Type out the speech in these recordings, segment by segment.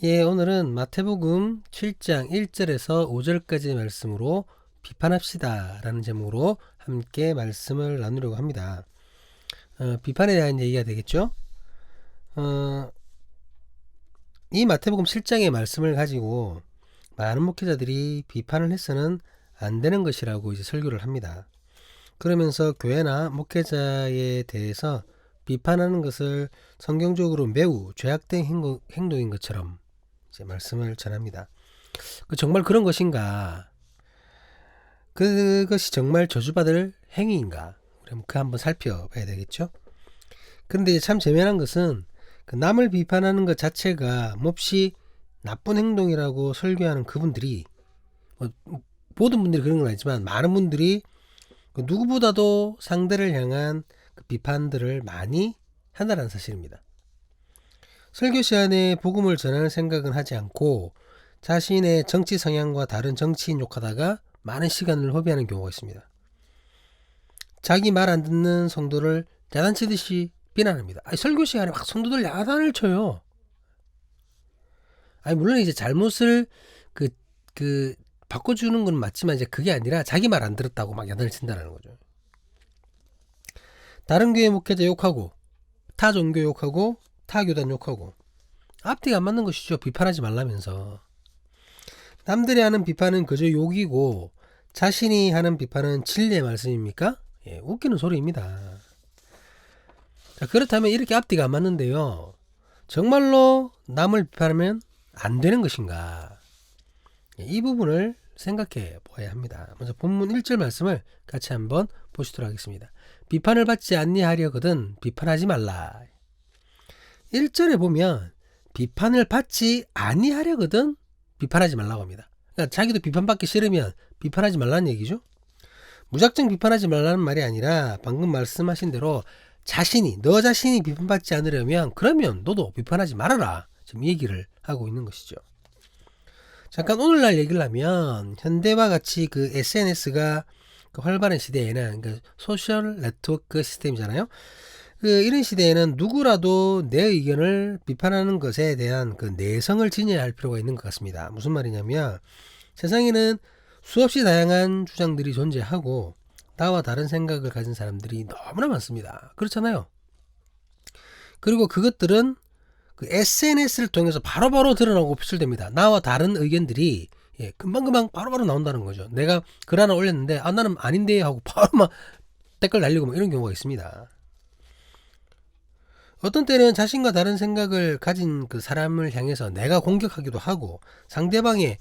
예, 오늘은 마태복음 7장 1절에서 5절까지 말씀으로 비판합시다 라는 제목으로 함께 말씀을 나누려고 합니다. 비판에 대한 얘기가 되겠죠. 이 마태복음 7장의 말씀을 가지고 많은 목회자들이 비판을 해서는 안 되는 것이라고 이제 설교를 합니다. 그러면서 교회나 목회자에 대해서 비판하는 것을 성경적으로 매우 죄악된 행동인 것처럼 이제 말씀을 전합니다. 정말 그런 것인가? 그것이 정말 저주받을 행위인가? 그럼 한번 살펴봐야 되겠죠? 근데 참 재미난 것은 남을 비판하는 것 자체가 몹시 나쁜 행동이라고 설교하는 그분들이 모든 분들이 그런 건 아니지만 많은 분들이 누구보다도 상대를 향한 비판들을 많이 한다는 사실입니다. 설교 시간에 복음을 전하는 생각은 하지 않고 자신의 정치 성향과 다른 정치인 욕하다가 많은 시간을 허비하는 경우가 있습니다. 자기 말 안 듣는 성도를 야단치듯이 비난합니다. 설교 시간에 막 성도들 야단을 쳐요. 물론 이제 잘못을 바꿔주는 건 맞지만 이제 그게 아니라 자기 말 안 들었다고 막 야단을 친다는 거죠. 다른 교회 목회자 욕하고 타 종교 욕하고 타 교단 욕하고 앞뒤가 안 맞는 것이죠. 비판하지 말라면서. 남들이 하는 비판은 그저 욕이고 자신이 하는 비판은 진리의 말씀입니까? 예, 웃기는 소리입니다. 자, 그렇다면 이렇게 앞뒤가 안 맞는데요. 정말로 남을 비판하면 안 되는 것인가? 예, 이 부분을 생각해 보아야 합니다. 먼저 본문 1절 말씀을 같이 한번 보시도록 하겠습니다. 비판을 받지 아니하려거든 비판하지 말라. 1절에 보면 비판을 받지 아니하려거든 비판하지 말라고 합니다. 그러니까 자기도 비판받기 싫으면 비판하지 말라는 얘기죠. 무작정 비판하지 말라는 말이 아니라 방금 말씀하신 대로 너 자신이 비판받지 않으려면 그러면 너도 비판하지 말아라. 지금 얘기를 하고 있는 것이죠. 잠깐 오늘날 얘기를 하면 현대와 같이 SNS가 활발한 시대에는 소셜 네트워크 시스템이잖아요. 이런 시대에는 누구라도 내 의견을 비판하는 것에 대한 내성을 지녀야 할 필요가 있는 것 같습니다. 무슨 말이냐면 세상에는 수없이 다양한 주장들이 존재하고 나와 다른 생각을 가진 사람들이 너무나 많습니다. 그렇잖아요. 그리고 그것들은 SNS를 통해서 바로바로 드러나고 표출됩니다. 나와 다른 의견들이 금방금방 바로바로 나온다는 거죠. 내가 글 하나 올렸는데 나는 아닌데 하고 바로 막 댓글 날리고 이런 경우가 있습니다. 어떤 때는 자신과 다른 생각을 가진 사람을 향해서 내가 공격하기도 하고 상대방이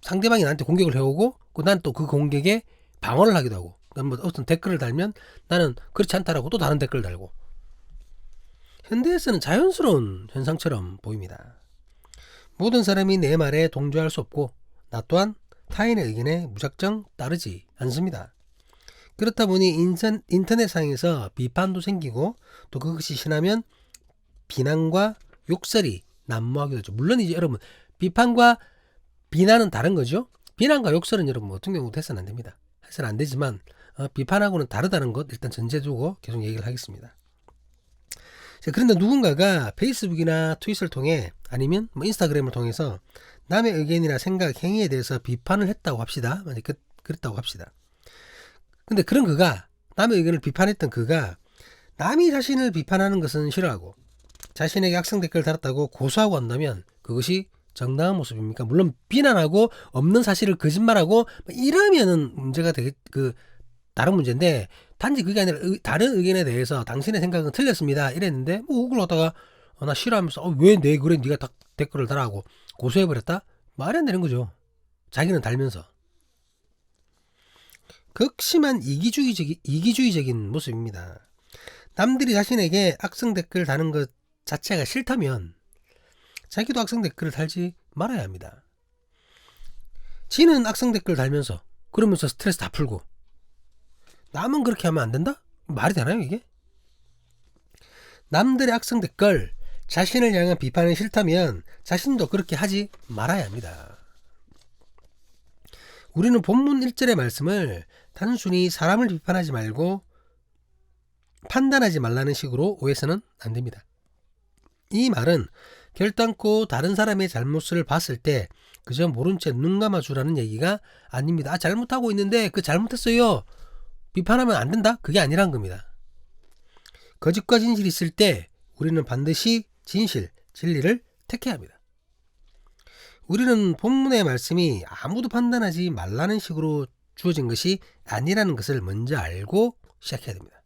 나한테 공격을 해오고 난 또 그 공격에 방어를 하기도 하고 어떤 댓글을 달면 나는 그렇지 않다라고 또 다른 댓글을 달고 현대에서는 자연스러운 현상처럼 보입니다. 모든 사람이 내 말에 동조할 수 없고 나 또한 타인의 의견에 무작정 따르지 않습니다. 그렇다 보니 인터넷상에서 비판도 생기고 또 그것이 심하면 비난과 욕설이 난무하기도 하죠. 물론 이제 여러분 비판과 비난은 다른 거죠. 비난과 욕설은 여러분 어떤 경우도 해서는 안 됩니다. 해서는 안 되지만 비판하고는 다르다는 것 일단 전제 두고 계속 얘기를 하겠습니다. 자, 그런데 누군가가 페이스북이나 트윗을 통해 아니면 인스타그램을 통해서 남의 의견이나 생각, 행위에 대해서 비판을 했다고 합시다. 그랬다고 합시다. 근데 그런 남의 의견을 비판했던 남이 자신을 비판하는 것은 싫어하고 자신에게 악성 댓글을 달았다고 고소하고 한다면 그것이 정당한 모습입니까? 물론 비난하고 없는 사실을 거짓말하고 이러면은 문제가 되게 다른 문제인데 단지 그게 아니라 다른 의견에 대해서 당신의 생각은 틀렸습니다 이랬는데 그걸 갖다가 나 싫어하면서 왜 내 글에 네가 댓글을 달라고 고소해버렸다? 말이 안 되는 거죠. 자기는 달면서 극심한 이기주의적인 모습입니다. 남들이 자신에게 악성 댓글 다는 것 자체가 싫다면 자기도 악성 댓글을 달지 말아야 합니다. 지는 악성 댓글 달면서 그러면서 스트레스 다 풀고 남은 그렇게 하면 안 된다? 말이 되나요 이게? 남들의 악성 댓글 자신을 향한 비판이 싫다면 자신도 그렇게 하지 말아야 합니다. 우리는 본문 1절의 말씀을 단순히 사람을 비판하지 말고 판단하지 말라는 식으로 오해서는 안 됩니다. 이 말은 결단코 다른 사람의 잘못을 봤을 때 그저 모른 채 눈 감아주라는 얘기가 아닙니다. 잘못하고 있는데 그 잘못했어요. 비판하면 안 된다? 그게 아니란 겁니다. 거짓과 진실이 있을 때 우리는 반드시 진실, 진리를 택해야 합니다. 우리는 본문의 말씀이 아무도 판단하지 말라는 식으로 주어진 것이 아니라는 것을 먼저 알고 시작해야 됩니다.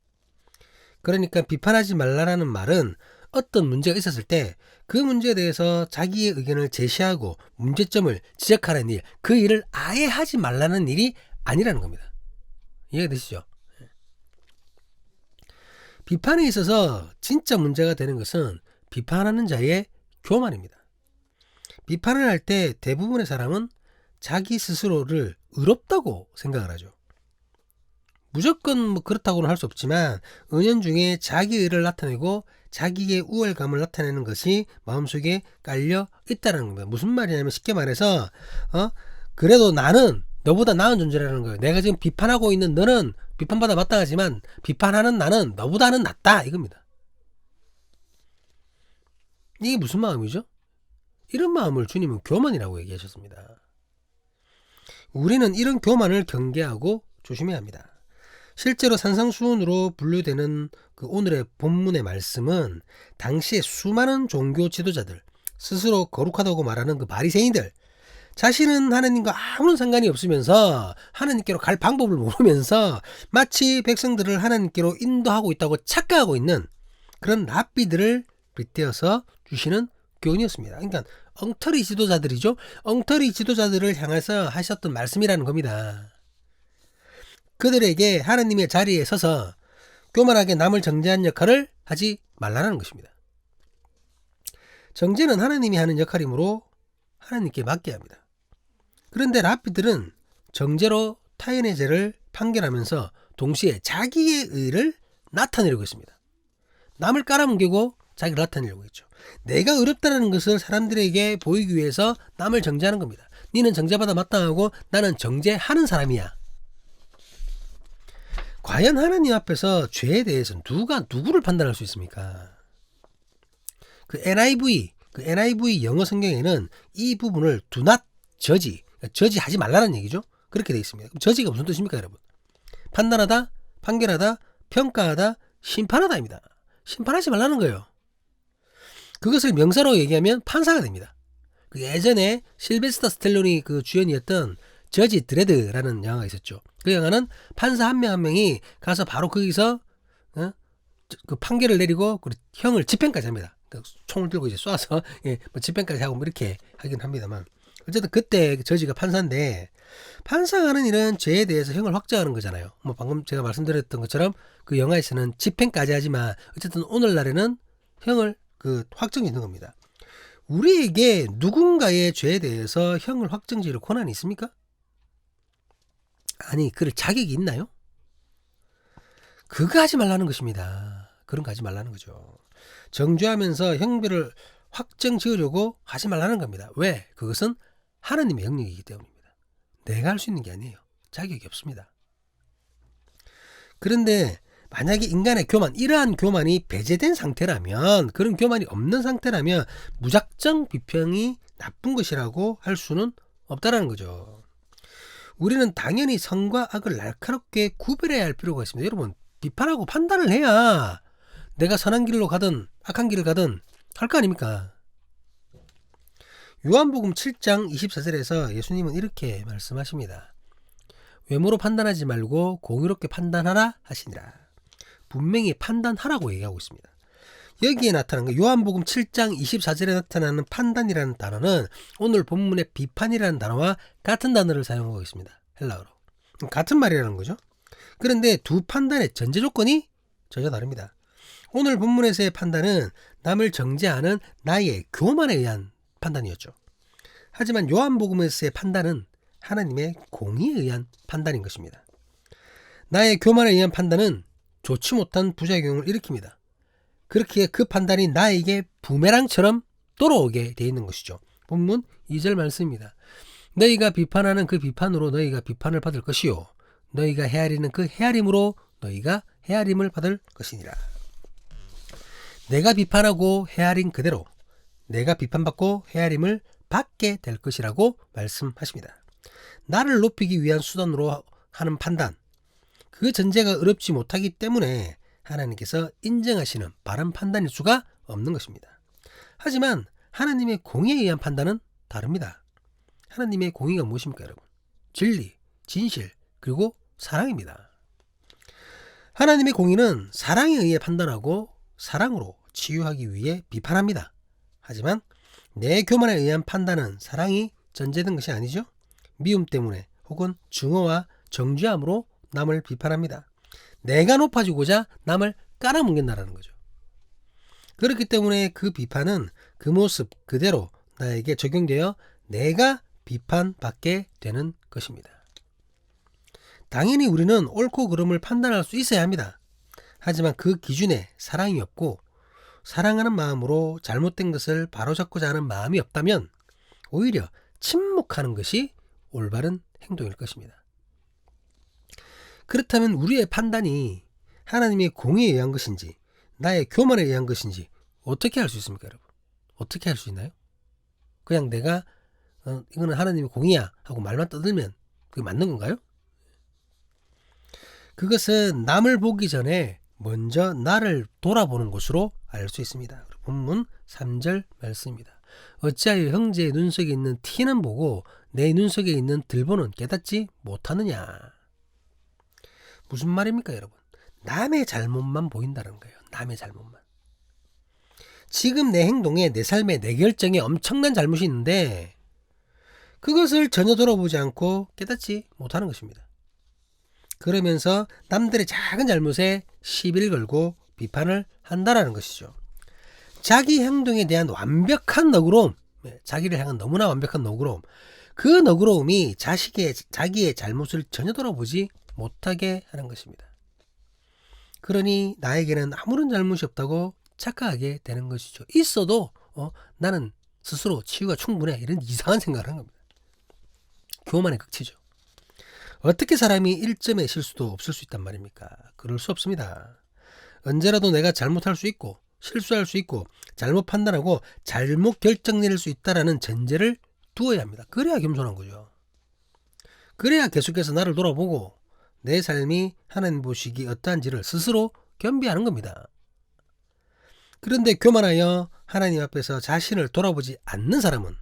그러니까 비판하지 말라는 말은 어떤 문제가 있었을 때 그 문제에 대해서 자기의 의견을 제시하고 문제점을 지적하는 일, 그 일을 아예 하지 말라는 일이 아니라는 겁니다. 이해가 되시죠? 비판에 있어서 진짜 문제가 되는 것은 비판하는 자의 교만입니다. 비판을 할 때 대부분의 사람은 자기 스스로를 의롭다고 생각을 하죠. 무조건 뭐 그렇다고는 할 수 없지만 은연중에 자기 의를 나타내고 자기의 우월감을 나타내는 것이 마음속에 깔려 있다는 겁니다. 무슨 말이냐면 쉽게 말해서 그래도 나는 너보다 나은 존재라는 거예요. 내가 지금 비판하고 있는 너는 비판받아 마땅하지만 비판하는 나는 너보다는 낫다 이겁니다. 이게 무슨 마음이죠? 이런 마음을 주님은 교만이라고 얘기하셨습니다. 우리는 이런 교만을 경계하고 조심해야 합니다. 실제로 산상수훈으로 분류되는 그 오늘의 본문의 말씀은 당시에 수많은 종교 지도자들, 스스로 거룩하다고 말하는 그 바리새인들, 자신은 하나님과 아무런 상관이 없으면서 하나님께로 갈 방법을 모르면서 마치 백성들을 하나님께로 인도하고 있다고 착각하고 있는 그런 랍비들을 빗대어서 주시는 교훈이었습니다. 그러니까 엉터리 지도자들이죠. 엉터리 지도자들을 향해서 하셨던 말씀이라는 겁니다. 그들에게 하나님의 자리에 서서 교만하게 남을 정죄하는 역할을 하지 말라는 것입니다. 정죄는 하나님이 하는 역할이므로 하나님께 맡겨야 합니다. 그런데 랍비들은 정죄로 타인의 죄를 판결하면서 동시에 자기의 의를 나타내려고 했습니다. 남을 깔아뭉개고 자기를 나타내려고 했죠. 내가 의롭다는 것을 사람들에게 보이기 위해서 남을 정죄하는 겁니다. 니는 정죄받아 마땅하고 나는 정죄하는 사람이야. 과연 하나님 앞에서 죄에 대해서 누가 누구를 판단할 수 있습니까? 그 NIV 영어 성경에는 이 부분을 do not judge, 저지하지 말라는 얘기죠. 그렇게 되어 있습니다. 그럼 저지가 무슨 뜻입니까, 여러분? 판단하다, 판결하다, 평가하다, 심판하다입니다. 심판하지 말라는 거예요. 그것을 명사로 얘기하면 판사가 됩니다. 그 예전에 실베스터 스텔론이 그 주연이었던 저지 드레드라는 영화가 있었죠. 그 영화는 판사 한 명 한 명이 가서 바로 거기서 그 판결을 내리고 형을 집행까지 합니다. 총을 들고 이제 쏴서 뭐 집행까지 하고 뭐 이렇게 하긴 합니다만 어쨌든 그때 저지가 판사인데 판사가 하는 일은 죄에 대해서 형을 확정하는 거잖아요. 뭐 방금 제가 말씀드렸던 것처럼 그 영화에서는 집행까지 하지만 어쨌든 오늘날에는 형을 확정이 있는 겁니다. 우리에게 누군가의 죄에 대해서 형을 확정지을 권한이 있습니까? 아니, 그럴 자격이 있나요? 그거 하지 말라는 것입니다. 그런 거 하지 말라는 거죠. 정죄하면서 형벌을 확정 지으려고 하지 말라는 겁니다. 왜? 그것은 하나님의 영역이기 때문입니다. 내가 할 수 있는 게 아니에요. 자격이 없습니다. 그런데 만약에 인간의 교만, 이러한 교만이 배제된 상태라면, 그런 교만이 없는 상태라면 무작정 비평이 나쁜 것이라고 할 수는 없다라는 거죠. 우리는 당연히 선과 악을 날카롭게 구별해야 할 필요가 있습니다. 여러분, 비판하고 판단을 해야 내가 선한 길로 가든 악한 길을 가든 할 거 아닙니까? 요한복음 7장 24절에서 예수님은 이렇게 말씀하십니다. 외모로 판단하지 말고 공의롭게 판단하라 하시니라. 분명히 판단하라고 얘기하고 있습니다. 여기에 나타난 거, 요한복음 7장 24절에 나타나는 판단이라는 단어는 오늘 본문의 비판이라는 단어와 같은 단어를 사용하고 있습니다. 헬라어로. 같은 말이라는 거죠. 그런데 두 판단의 전제 조건이 전혀 다릅니다. 오늘 본문에서의 판단은 남을 정죄하는 나의 교만에 의한 판단이었죠. 하지만 요한복음에서의 판단은 하나님의 공의에 의한 판단인 것입니다. 나의 교만에 의한 판단은 좋지 못한 부작용을 일으킵니다. 그렇게 그 판단이 나에게 부메랑처럼 돌아오게 되어 있는 것이죠. 본문 2절 말씀입니다. 너희가 비판하는 그 비판으로 너희가 비판을 받을 것이요 너희가 헤아리는 그 헤아림으로 너희가 헤아림을 받을 것이니라. 내가 비판하고 헤아린 그대로 내가 비판받고 헤아림을 받게 될 것이라고 말씀하십니다. 나를 높이기 위한 수단으로 하는 판단, 그 전제가 어렵지 못하기 때문에 하나님께서 인정하시는 바른 판단일 수가 없는 것입니다. 하지만 하나님의 공의에 의한 판단은 다릅니다. 하나님의 공의가 무엇입니까, 여러분? 진리, 진실, 그리고 사랑입니다. 하나님의 공의는 사랑에 의해 판단하고 사랑으로 치유하기 위해 비판합니다. 하지만 내 교만에 의한 판단은 사랑이 전제된 것이 아니죠. 미움 때문에 혹은 증오와 정죄함으로 남을 비판합니다. 내가 높아지고자 남을 깔아뭉갠다라는 거죠. 그렇기 때문에 그 비판은 그 모습 그대로 나에게 적용되어 내가 비판받게 되는 것입니다. 당연히 우리는 옳고 그름을 판단할 수 있어야 합니다. 하지만 그 기준에 사랑이 없고 사랑하는 마음으로 잘못된 것을 바로잡고자 하는 마음이 없다면 오히려 침묵하는 것이 올바른 행동일 것입니다. 그렇다면 우리의 판단이 하나님의 공의에 의한 것인지 나의 교만에 의한 것인지 어떻게 할 수 있습니까, 여러분? 어떻게 할 수 있나요? 그냥 내가 이거는 하나님의 공의야 하고 말만 떠들면 그게 맞는 건가요? 그것은 남을 보기 전에 먼저 나를 돌아보는 것으로 알 수 있습니다. 본문 3절 말씀입니다. 어찌하여 형제의 눈속에 있는 티는 보고 내 눈속에 있는 들보는 깨닫지 못하느냐. 무슨 말입니까, 여러분? 남의 잘못만 보인다는 거예요. 남의 잘못만. 지금 내 행동에, 내 삶에, 내 결정에 엄청난 잘못이 있는데 그것을 전혀 돌아보지 않고 깨닫지 못하는 것입니다. 그러면서 남들의 작은 잘못에 시비를 걸고 비판을 한다라는 것이죠. 자기 행동에 대한 완벽한 너그러움, 자기를 향한 너무나 완벽한 너그러움, 그 너그러움이 자기의 잘못을 전혀 돌아보지 못하게 하는 것입니다. 그러니 나에게는 아무런 잘못이 없다고 착각하게 되는 것이죠. 있어도 나는 스스로 치유가 충분해, 이런 이상한 생각을 하는 겁니다. 교만의 극치죠. 어떻게 사람이 1점의 실수도 없을 수 있단 말입니까? 그럴 수 없습니다. 언제라도 내가 잘못할 수 있고 실수할 수 있고 잘못 판단하고 잘못 결정 내릴 수 있다라는 전제를 두어야 합니다. 그래야 겸손한 거죠. 그래야 계속해서 나를 돌아보고 내 삶이 하나님 보시기 어떠한지를 스스로 겸비하는 겁니다. 그런데 교만하여 하나님 앞에서 자신을 돌아보지 않는 사람은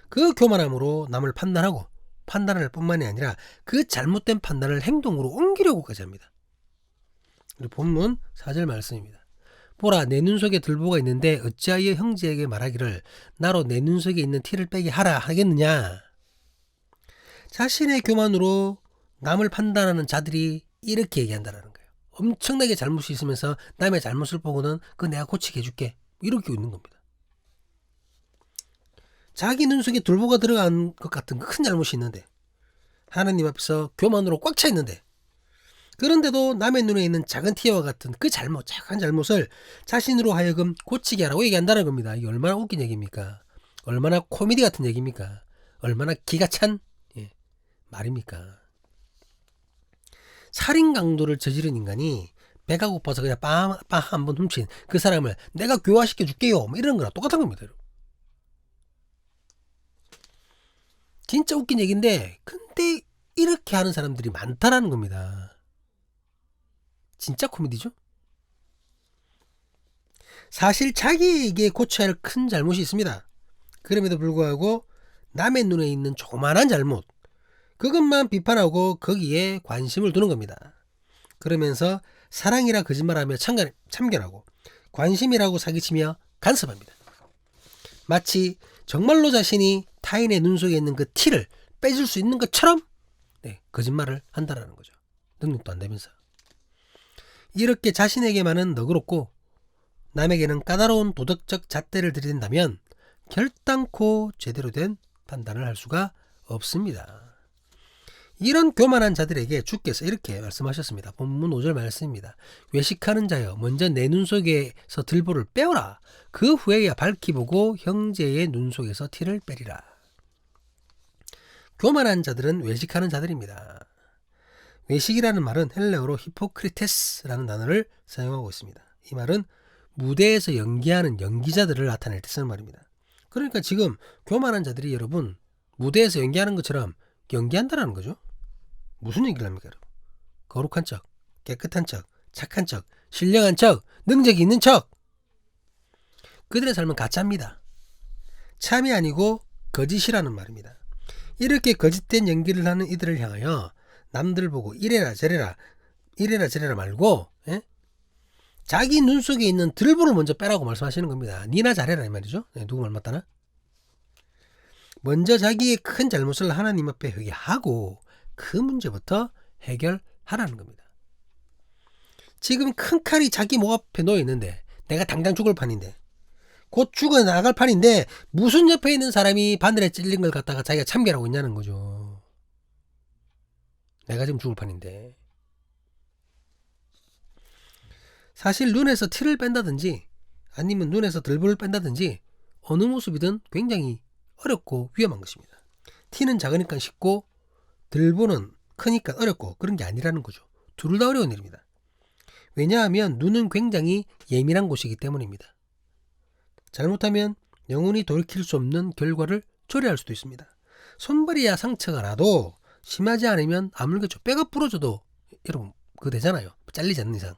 그 교만함으로 남을 판단하고 판단할 뿐만이 아니라 그 잘못된 판단을 행동으로 옮기려고까지 합니다. 우리 본문 4절 말씀입니다. 보라, 내 눈 속에 들보가 있는데 어찌하여 형제에게 말하기를 나로 내 눈 속에 있는 티를 빼게 하라 하겠느냐. 자신의 교만으로 남을 판단하는 자들이 이렇게 얘기한다는 거예요. 엄청나게 잘못이 있으면서 남의 잘못을 보고는 그거 내가 고치게 해줄게, 이렇게 있는 겁니다. 자기 눈 속에 들보가 들어간 것 같은 큰 잘못이 있는데, 하나님 앞에서 교만으로 꽉 차 있는데, 그런데도 남의 눈에 있는 작은 티와 같은 그 잘못, 작은 잘못을 자신으로 하여금 고치게 하라고 얘기한다는 겁니다. 이게 얼마나 웃긴 얘기입니까? 얼마나 코미디 같은 얘기입니까? 얼마나 기가 찬 말입니까? 살인 강도를 저지른 인간이 배가 고파서 그냥 빵 한 번 훔친 그 사람을 내가 교화시켜 줄게요, 뭐 이런 거랑 똑같은 겁니다. 여러분. 진짜 웃긴 얘기인데 근데 이렇게 하는 사람들이 많다라는 겁니다. 진짜 코미디죠? 사실 자기에게 고쳐야 할 큰 잘못이 있습니다. 그럼에도 불구하고 남의 눈에 있는 조그만한 잘못, 그것만 비판하고 거기에 관심을 두는 겁니다. 그러면서 사랑이라 거짓말하며 참견하고 관심이라고 사기치며 간섭합니다. 마치 정말로 자신이 타인의 눈 속에 있는 그 티를 빼줄 수 있는 것처럼 거짓말을 한다는 거죠. 능력도 안 되면서. 이렇게 자신에게만은 너그럽고 남에게는 까다로운 도덕적 잣대를 들이댄다면 결단코 제대로 된 판단을 할 수가 없습니다. 이런 교만한 자들에게 주께서 이렇게 말씀하셨습니다. 본문 5절 말씀입니다. 외식하는 자여, 먼저 내 눈 속에서 들보를 빼오라. 그 후에야 밝히 보고 형제의 눈 속에서 티를 빼리라. 교만한 자들은 외식하는 자들입니다. 외식이라는 말은 헬레어로 히포크리테스라는 단어를 사용하고 있습니다. 이 말은 무대에서 연기하는 연기자들을 나타낼 때 쓰는 말입니다. 그러니까 지금 교만한 자들이 여러분 무대에서 연기하는 것처럼 연기한다라는 거죠. 무슨 얘기를 합니까 여러분? 거룩한 척, 깨끗한 척, 착한 척, 신령한 척, 능력이 있는 척. 그들의 삶은 가짜입니다. 참이 아니고 거짓이라는 말입니다. 이렇게 거짓된 연기를 하는 이들을 향하여 남들 보고 이래라 저래라 말고 자기 눈 속에 있는 들보를 먼저 빼라고 말씀하시는 겁니다. 니나 잘해라 이 말이죠. 누구 말 맞다나? 먼저 자기의 큰 잘못을 하나님 앞에 회개하고 그 문제부터 해결하라는 겁니다. 지금 큰 칼이 자기 목 앞에 놓여 있는데 내가 당장 죽을 판인데 곧 죽어나갈 판인데 무슨 옆에 있는 사람이 바늘에 찔린 걸 갖다가 자기가 참견하고 있냐는 거죠. 내가 지금 죽을 판인데. 사실 눈에서 티를 뺀다든지 아니면 눈에서 들보를 뺀다든지 어느 모습이든 굉장히 어렵고 위험한 것입니다. 티는 작으니까 쉽고 들보는 크니까 어렵고 그런 게 아니라는 거죠. 둘 다 어려운 일입니다. 왜냐하면 눈은 굉장히 예민한 곳이기 때문입니다. 잘못하면 영원히 돌이킬 수 없는 결과를 초래할 수도 있습니다. 손발이야 상처가 나도 심하지 않으면 아물겠죠. 뼈가 부러져도 여러분 그거 되잖아요. 잘리지 않는 이상.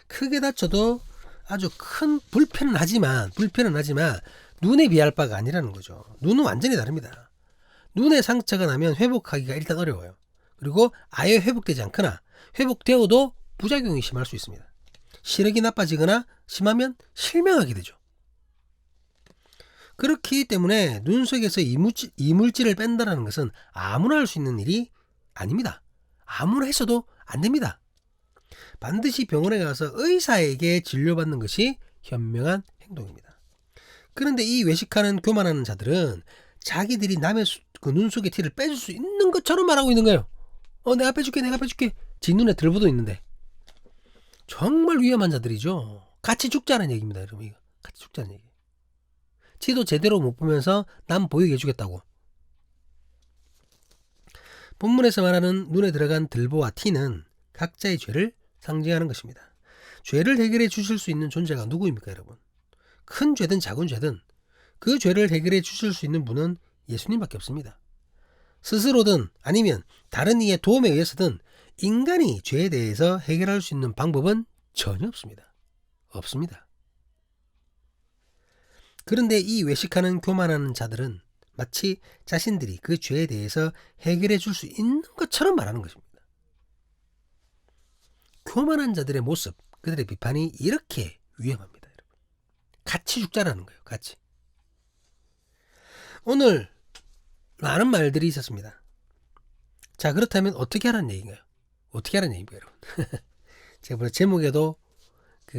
크게 다쳐도 아주 큰 불편은 하지만 눈에 비할 바가 아니라는 거죠. 눈은 완전히 다릅니다. 눈에 상처가 나면 회복하기가 일단 어려워요. 그리고 아예 회복되지 않거나 회복되어도 부작용이 심할 수 있습니다. 시력이 나빠지거나 심하면 실명하게 되죠. 그렇기 때문에 눈 속에서 이물질을 뺀다는 것은 아무나 할 수 있는 일이 아닙니다. 아무나 했어도 안 됩니다. 반드시 병원에 가서 의사에게 진료받는 것이 현명한 행동입니다. 그런데 이 외식하는 교만하는 자들은 자기들이 남의 그 눈 속의 티를 빼줄 수 있는 것처럼 말하고 있는 거예요. 내가 빼줄게. 지 눈에 들보도 있는데. 정말 위험한 자들이죠. 같이 죽자는 얘기입니다. 여러분 이거 같이 죽자는 얘기. 지도 제대로 못 보면서 남 보이게 해주겠다고. 본문에서 말하는 눈에 들어간 들보와 티는 각자의 죄를 상징하는 것입니다. 죄를 해결해 주실 수 있는 존재가 누구입니까 여러분? 큰 죄든 작은 죄든 그 죄를 해결해 주실 수 있는 분은 예수님밖에 없습니다. 스스로든 아니면 다른 이의 도움에 의해서든 인간이 죄에 대해서 해결할 수 있는 방법은 전혀 없습니다. 그런데 이 외식하는 교만하는 자들은 마치 자신들이 그 죄에 대해서 해결해 줄 수 있는 것처럼 말하는 것입니다. 교만한 자들의 모습, 그들의 비판이 이렇게 위험합니다. 여러분. 같이 죽자라는 거예요. 같이. 오늘 많은 말들이 있었습니다. 자, 그렇다면 어떻게 하라는 얘기인가요? 여러분? 제가 벌써 제목에도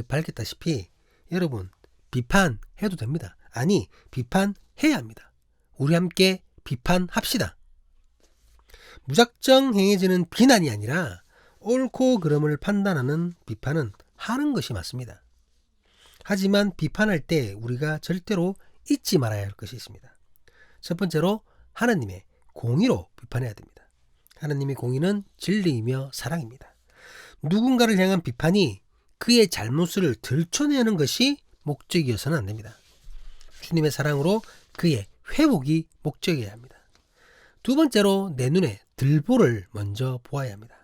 밝혔다시피 여러분 비판해도 됩니다. 아니 비판해야 합니다. 우리 함께 비판합시다. 무작정 행해지는 비난이 아니라 옳고 그름을 판단하는 비판은 하는 것이 맞습니다. 하지만 비판할 때 우리가 절대로 잊지 말아야 할 것이 있습니다. 첫 번째로 하나님의 공의로 비판해야 됩니다. 하나님의 공의는 진리이며 사랑입니다. 누군가를 향한 비판이 그의 잘못을 들춰내는 것이 목적이어서는 안 됩니다. 주님의 사랑으로 그의 회복이 목적이어야 합니다. 두 번째로 내 눈에 들보를 먼저 보아야 합니다.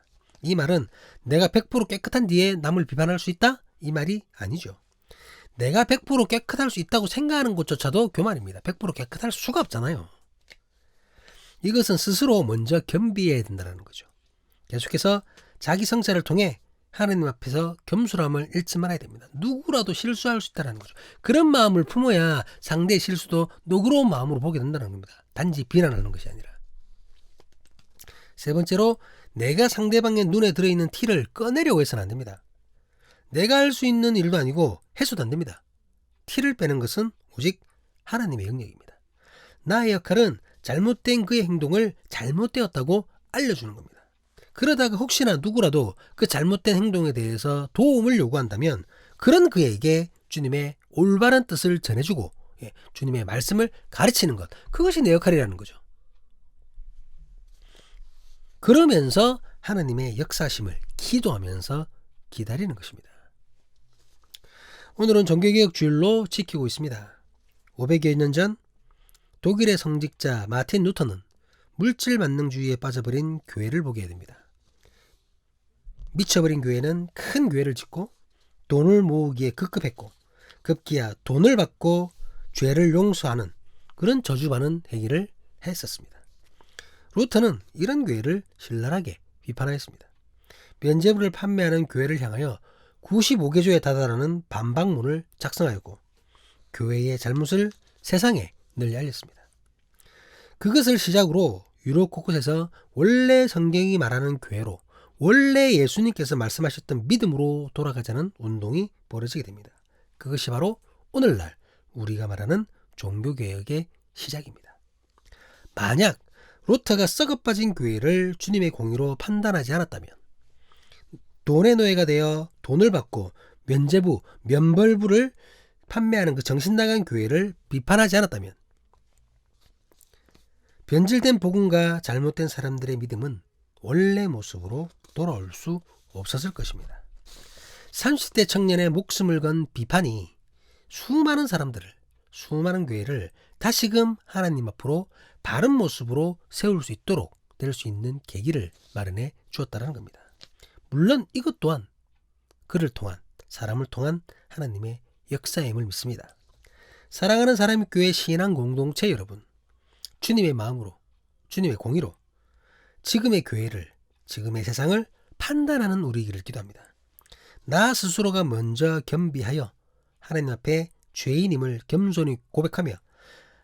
이 말은 내가 100% 깨끗한 뒤에 남을 비판할 수 있다? 이 말이 아니죠. 내가 100% 깨끗할 수 있다고 생각하는 것조차도 교만입니다. 100% 깨끗할 수가 없잖아요. 이것은 스스로 먼저 겸비해야 된다는 거죠. 계속해서 자기 성찰을 통해 하나님 앞에서 겸손함을 잃지 말아야 됩니다. 누구라도 실수할 수 있다는 거죠. 그런 마음을 품어야 상대의 실수도 너그러운 마음으로 보게 된다는 겁니다. 단지 비난하는 것이 아니라. 세 번째로 내가 상대방의 눈에 들어있는 티를 꺼내려고 해서는 안 됩니다. 내가 할 수 있는 일도 아니고 해서도 안 됩니다. 티를 빼는 것은 오직 하나님의 영역입니다. 나의 역할은 잘못된 그의 행동을 잘못되었다고 알려주는 겁니다. 그러다가 혹시나 누구라도 그 잘못된 행동에 대해서 도움을 요구한다면 그런 그에게 주님의 올바른 뜻을 전해주고 주님의 말씀을 가르치는 것, 그것이 내 역할이라는 거죠. 그러면서 하나님의 역사심을 기도하면서 기다리는 것입니다. 오늘은 종교개혁 주일로 지키고 있습니다. 500여 년 전 독일의 성직자 마틴 루터는 물질 만능주의에 빠져버린 교회를 보게 됩니다. 미쳐버린 교회는 큰 교회를 짓고 돈을 모으기에 급급했고 급기야 돈을 받고 죄를 용서하는 그런 저주받은 행위를 했었습니다. 루터는 이런 교회를 신랄하게 비판하였습니다. 면죄부를 판매하는 교회를 향하여 95개조에 다다르는 반박문을 작성하였고 교회의 잘못을 세상에 널리 알렸습니다. 그것을 시작으로 유럽 곳곳에서 원래 성경이 말하는 교회로 원래 예수님께서 말씀하셨던 믿음으로 돌아가자는 운동이 벌어지게 됩니다. 그것이 바로 오늘날 우리가 말하는 종교개혁의 시작입니다. 만약 루터가 썩어빠진 교회를 주님의 공의로 판단하지 않았다면, 돈의 노예가 되어 돈을 받고 면죄부, 면벌부를 판매하는 그 정신나간 교회를 비판하지 않았다면, 변질된 복음과 잘못된 사람들의 믿음은 원래 모습으로 돌아올 수 없었을 것입니다. 30대 청년의 목숨을 건 비판이 수많은 사람들을, 수많은 교회를 다시금 하나님 앞으로 바른 모습으로 세울 수 있도록 될 수 있는 계기를 마련해 주었다는 겁니다. 물론 이것 또한 그를 통한, 사람을 통한 하나님의 역사임을 믿습니다. 사랑하는 사람교회 신앙 공동체 여러분, 주님의 마음으로, 주님의 공의로 지금의 교회를, 지금의 세상을 판단하는 우리이기를 기도합니다. 나 스스로가 먼저 겸비하여 하나님 앞에 죄인임을 겸손히 고백하며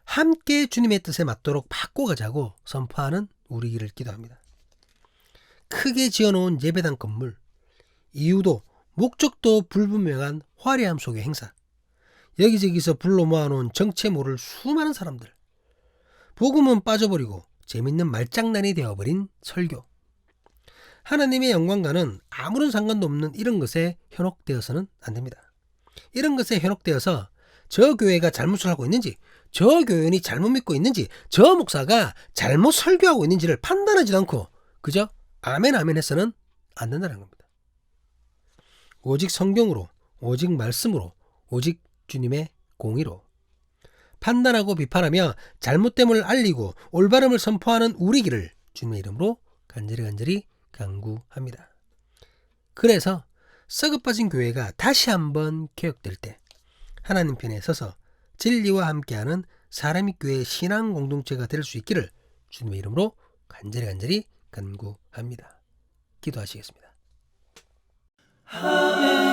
함께 주님의 뜻에 맞도록 바꿔가자고 선포하는 우리이기를 기도합니다. 크게 지어놓은 예배당 건물, 이유도 목적도 불분명한 화려함 속의 행사, 여기저기서 불러 모아놓은 정체 모를 수많은 사람들, 복음은 빠져버리고 재밌는 말장난이 되어버린 설교, 하나님의 영광과는 아무런 상관도 없는 이런 것에 현혹되어서는 안 됩니다. 이런 것에 현혹되어서 저 교회가 잘못을 하고 있는지, 저 교인이 잘못 믿고 있는지, 저 목사가 잘못 설교하고 있는지를 판단하지도 않고 그저 아멘 아멘 해서는 안 된다는 겁니다. 오직 성경으로, 오직 말씀으로, 오직 주님의 공의로 판단하고 비판하며 잘못됨을 알리고 올바름을 선포하는 우리기를 주님의 이름으로 간절히 간구합니다. 그래서 썩어빠진 교회가 다시 한번 개혁될 때 하나님 편에 서서 진리와 함께하는 사람이 교회의 신앙 공동체가 될 수 있기를 주님의 이름으로 간절히 간구합니다. 기도하시겠습니다. 아멘.